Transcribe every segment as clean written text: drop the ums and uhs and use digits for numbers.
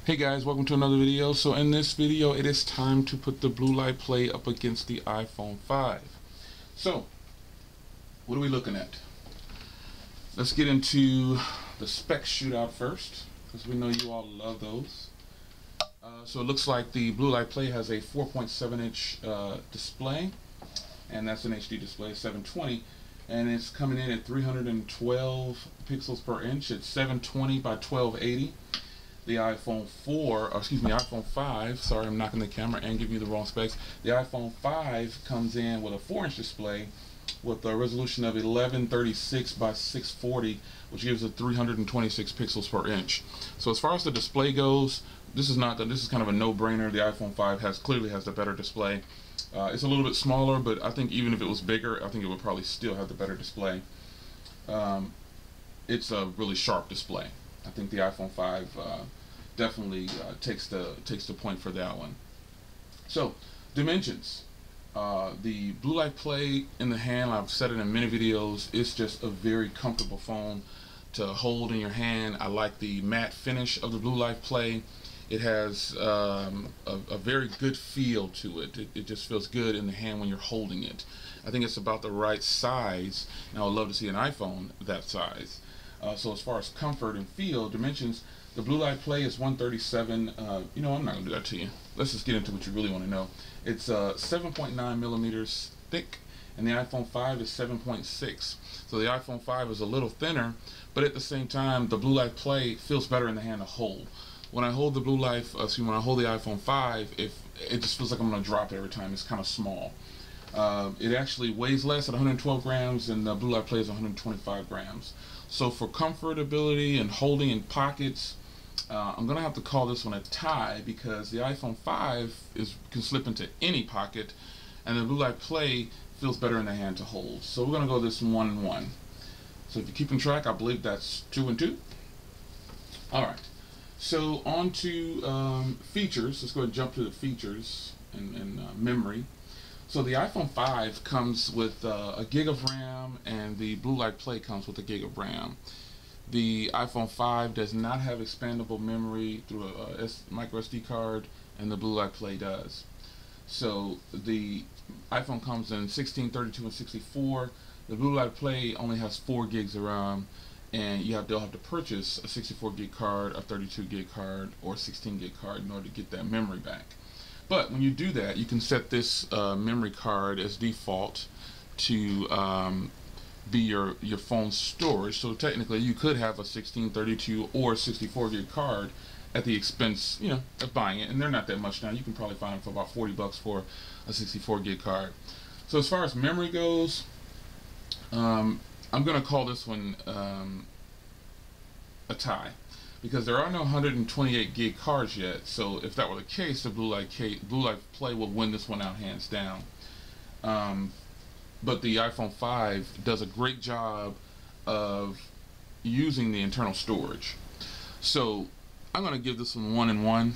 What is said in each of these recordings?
Hey guys, welcome to another video. So in this video, it is time to put the Blue Light Play up against the iPhone 5. So, what are we looking at? Let's get into the spec shootout first, because we know you all love those. So it looks like the Blue Light Play has a 4.7-inch display, and that's an HD display, 720, and it's coming in at 312 pixels per inch. It's 720 by 1280. The iPhone 5, sorry, I'm knocking the camera and giving you the wrong specs. The iPhone 5 comes in with a 4-inch display with a resolution of 1136 by 640, which gives it 326 pixels per inch. So as far as the display goes, this is kind of a no-brainer. The iPhone 5 clearly has the better display. It's a little bit smaller, but I think even if it was bigger, I think it would probably still have the better display. It's a really sharp display. I think the iPhone 5 definitely takes the point for that one. So, dimensions. The Blue Light Play in the hand, I've said it in many videos, it's just a very comfortable phone to hold in your hand. I like the matte finish of the Blue Light Play. It has a very good feel to it. It just feels good in the hand when you're holding it. I think it's about the right size. Now, I'd love to see an iPhone that size. So as far as comfort and feel, dimensions, the Blue Light Play is 137. You know, I'm not going to do that to you. Let's just get into what you really want to know. It's 7.9 millimeters thick, and the iPhone 5 is 7.6. So the iPhone 5 is a little thinner, but at the same time, the Blue Light Play feels better in the hand to hold. When I hold the when I hold the iPhone 5, it just feels like I'm going to drop it every time. It's kind of small. It actually weighs less at 112 grams, and the Blue Light Play is 125 grams. So for comfortability and holding in pockets, I'm going to have to call this one a tie, because the iPhone 5 can slip into any pocket, and the Blue Light Play feels better in the hand to hold. So we're going to go this 1-1. So if you're keeping track, I believe that's 2-2. Alright, so on to features. Let's go ahead and jump to the features and memory. So the iPhone 5 comes with a gig of RAM, and the Blue Light Play comes with a gig of RAM. The iPhone 5 does not have expandable memory through a micro SD card, and the Blue Light Play does. So the iPhone comes in 16, 32, and 64. The Blue Light Play only has 4 gigs of RAM, and they'll have to purchase a 64 gig card, a 32 gig card, or a 16 gig card in order to get that memory back. But when you do that, you can set this memory card as default to be your phone's storage. So technically, you could have a 16, 32, or 64 gig card at the expense, of buying it. And they're not that much now. You can probably find them for about 40 bucks for a 64 gig card. So as far as memory goes, I'm going to call this one a tie, because there are no 128 gig cards yet. So if that were the case, the Blue Light Play will win this one out hands down. But the iPhone 5 does a great job of using the internal storage. So I'm going to give this one 1-1.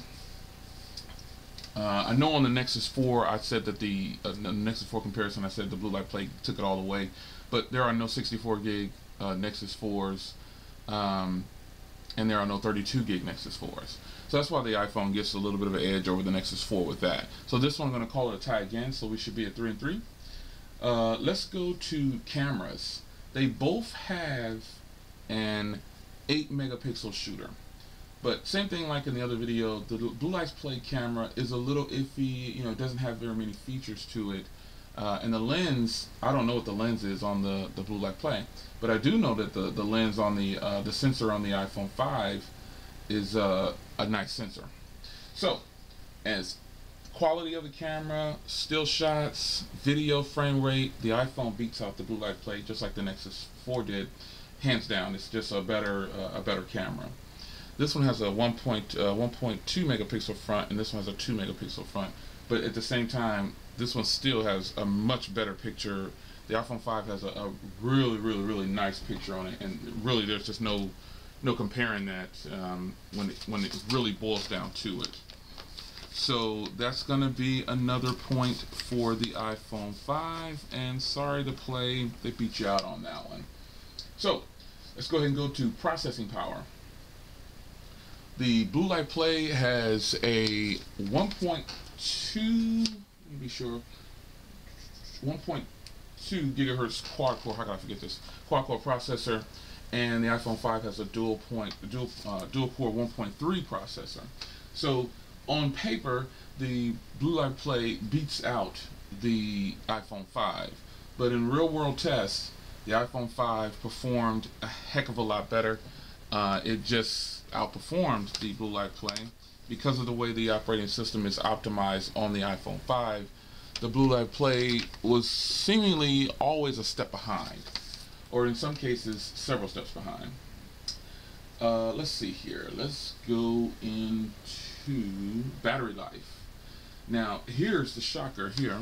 I know on the Nexus 4, I said that the Nexus 4 comparison, I said the Blue Light Play took it all the way, but there are no 64 gig Nexus 4s. And there are no 32 gig Nexus 4s. So that's why the iPhone gets a little bit of an edge over the Nexus 4 with that. So this one I'm going to call it a tie again, so we should be at 3-3. Let's go to cameras. They both have an 8 megapixel shooter. But same thing like in the other video, the Blue Light Play camera is a little iffy. It doesn't have very many features to it. And the lens, I don't know what the lens is on the Blue Light Play, but I do know that the lens on the sensor on the iPhone 5 is a nice sensor. So, as quality of the camera, still shots, video frame rate, the iPhone beats out the Blue Light Play just like the Nexus 4 did, hands down. It's just a better camera. This one has a 1.2 megapixel front, and this one has a 2 megapixel front. But at the same time, this one still has a much better picture. The iPhone 5 has a really, really, really nice picture on it, and really there's just no comparing that when it really boils down to it. So that's going to be another point for the iPhone 5, and sorry to Play, they beat you out on that one. So let's go ahead and go to processing power. The Blue Light Play has a 1.2, let me be sure, 1.2 gigahertz quad core. How can I forget this? Quad core processor, and the iPhone 5 has a dual core 1.3 processor. So on paper, the Blue Light Play beats out the iPhone 5, but in real world tests, the iPhone 5 performed a heck of a lot better. It just outperformed the Blue Light Play because of the way the operating system is optimized on the iPhone 5. The Blue Light Play was seemingly always a step behind, or in some cases several steps behind. Let's see here. Let's go into battery life. Now here's the shocker here.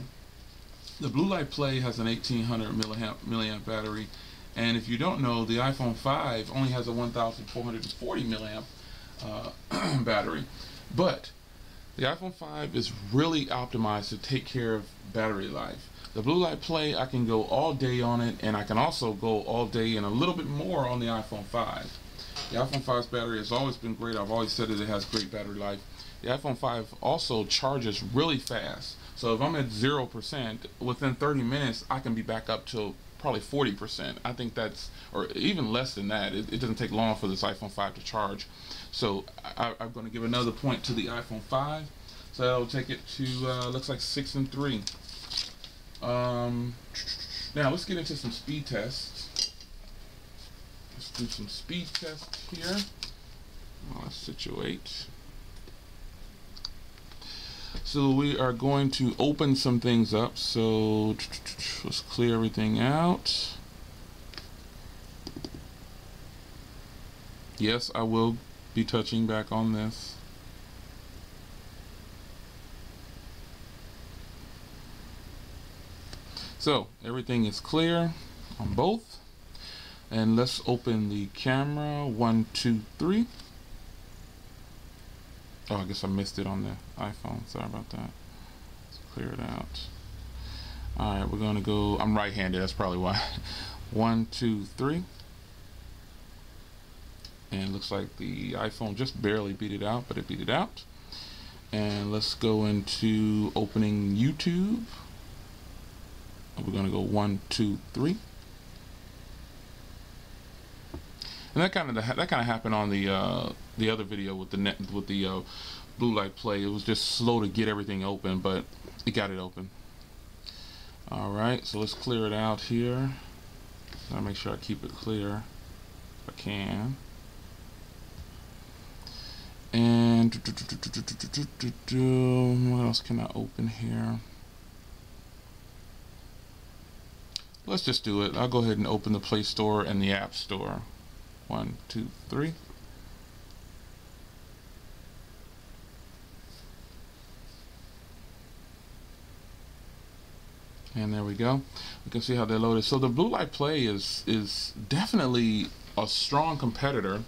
The Blue Light Play has an 1800 milliamp battery, and if you don't know, the iPhone 5 only has a 1440 milliamp battery. But the iPhone 5 is really optimized to take care of battery life. The Blue Light Play, I can go all day on it, and I can also go all day and a little bit more on the iPhone 5. The iPhone 5's battery has always been great. I've always said that it has great battery life. The iPhone 5 also charges really fast. So if I'm at 0%, within 30 minutes, I can be back up to probably 40%. I think that's, or even less than that. It doesn't take long for this iPhone 5 to charge. So I'm going to give another point to the iPhone 5. So that'll take it to, looks like 6 and 3. Now let's get into some speed tests. Let's do some speed tests here. Let's situate. So we are going to open some things up. So let's clear everything out. Yes, I will be touching back on this. So everything is clear on both. And let's open the camera. 1, 2, 3. Oh, I guess I missed it on the iPhone. Sorry about that. Let's clear it out. Alright, we're going to go. I'm right-handed, that's probably why. 1, 2, 3. And it looks like the iPhone just barely beat it out, but it beat it out. And let's go into opening YouTube. We're going to go 1, 2, 3. And that kind of happened on the other video with the Blue Light Play. It was just slow to get everything open, but it got it open. All right, so let's clear it out here. Gotta make sure I keep it clear if I can. And what else can I open here? Let's just do it. I'll go ahead and open the Play Store and the App Store. 1, 2, 3. And there we go. We can see how they're loaded. So the Blue Light Play is definitely a strong competitor.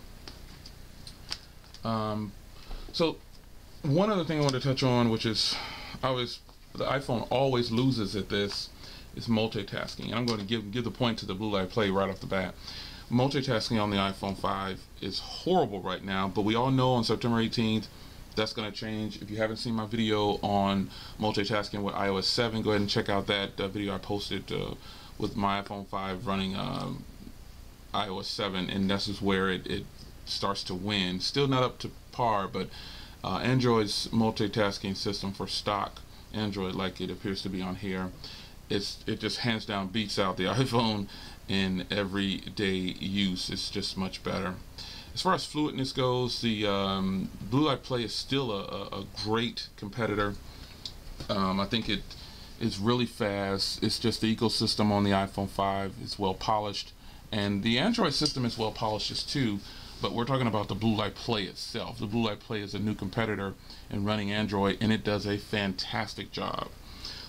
So one other thing I want to touch on, which is the iPhone always loses at this, is multitasking. And I'm going to give the point to the Blue Light Play right off the bat. Multitasking on the iPhone 5 is horrible right now, but we all know on September 18th that's going to change. If you haven't seen my video on multitasking with iOS 7, go ahead and check out that video I posted with my iPhone 5 running iOS 7, and this is where it starts to win. Still not up to par, but Android's multitasking system for stock Android, like it appears to be on here, it just hands down beats out the iPhone in everyday use. It's just much better. As far as fluidness goes, the Blue Light Play is still a great competitor. I think it is really fast. It's just the ecosystem on the iPhone 5 is well polished, and the Android system is well polished too. But we're talking about the Blue Light Play itself. The Blue Light Play is a new competitor in running Android, and it does a fantastic job.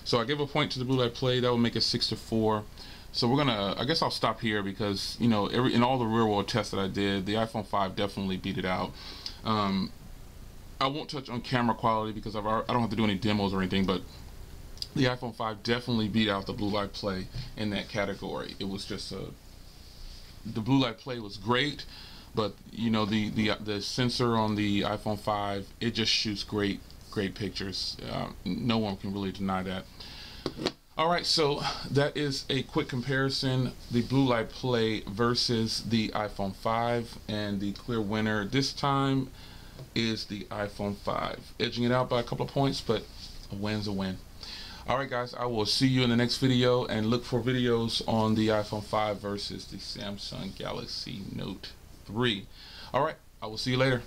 So I give a point to the Blue Light Play. That will make it 6 to 4. So we're gonna, I guess I'll stop here because, you know, in all the real world tests that I did, the iPhone 5 definitely beat it out. I won't touch on camera quality because I don't have to do any demos or anything, but the iPhone 5 definitely beat out the Blue Light Play in that category. It was just the Blue Light Play was great, but you know, the sensor on the iPhone 5, it just shoots great pictures. No one can really deny that. All right, so that is a quick comparison, the Blue Light Play versus the iPhone 5, and the clear winner this time is the iPhone 5, edging it out by a couple of points, but a win's a win. All right, guys, I will see you in the next video, and look for videos on the iPhone 5 versus the Samsung Galaxy Note 3. All right, I will see you later.